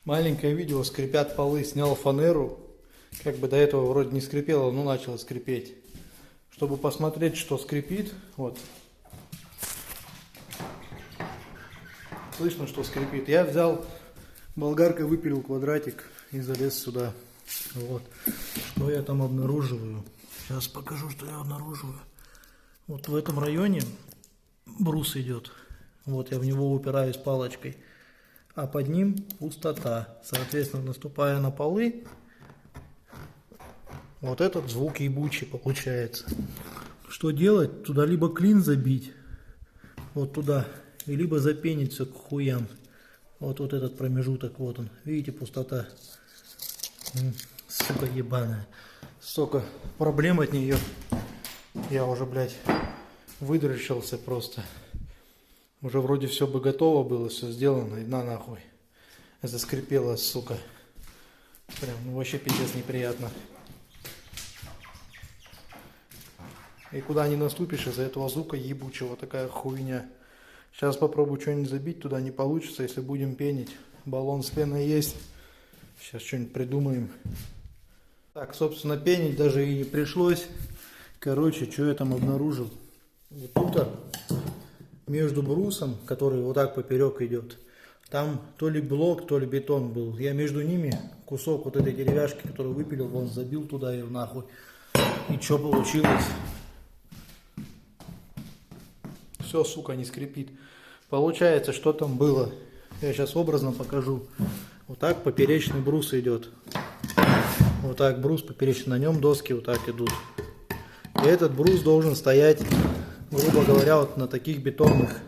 Маленькое видео, скрипят полы, снял фанеру. Как бы до этого вроде не скрипело, но начало скрипеть. Чтобы посмотреть, что скрипит, вот. Слышно, что скрипит. Я взял болгаркой, выпилил квадратик и залез сюда. Вот. Что я там обнаруживаю? Сейчас покажу, что я обнаруживаю. Вот в этом районе брус идет. Вот я в него упираюсь палочкой. А под ним пустота. Соответственно, наступая на полы, вот этот звук ебучий получается. Что делать? Туда либо клин забить, вот туда, и либо запенить все к хуям. Вот этот промежуток, вот он. Видите, пустота. Сука ебаная. Столько проблем от нее. Я уже, блядь, выдрочился просто. Уже вроде все бы готово было, все сделано, и на нахуй. Заскрипело, сука. Прям, ну вообще пиздец неприятно. И куда не наступишь, из-за этого звука ебучего такая хуйня. Сейчас попробую что-нибудь забить, туда не получится, если будем пенить. Баллон с пеной есть. Сейчас что-нибудь придумаем. Так, собственно, пенить даже и не пришлось. Короче, что я там обнаружил? Вот тут между брусом, который вот так поперек идет, там то ли блок, то ли бетон был. Я между ними кусок вот этой деревяшки, которую выпилил, вон забил туда и нахуй. И что получилось? Все, сука, не скрипит. Получается, что там было? Я сейчас образно покажу. Вот так поперечный брус идет. Вот так брус поперечный, на нем доски вот так идут. И этот брус должен стоять, грубо говоря, вот на таких бетонных,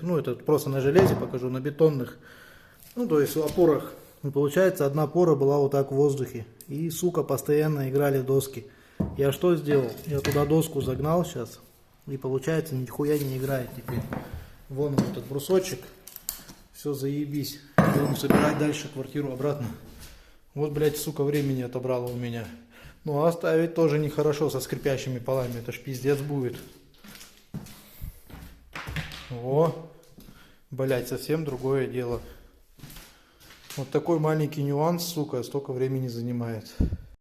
ну это просто на железе покажу, на бетонных, ну то есть в опорах. И получается, одна пора была вот так в воздухе. И, сука, постоянно играли доски. Я что сделал? Я туда доску загнал сейчас. И получается, нихуя не играет теперь. Вон он, этот брусочек. Все, заебись. Будем собирать дальше квартиру обратно. Вот, блядь, сука, времени отобрало у меня. Ну, а оставить тоже нехорошо со скрипящими полами. Это ж пиздец будет. О, блядь, совсем другое дело. Вот такой маленький нюанс, сука, столько времени занимает.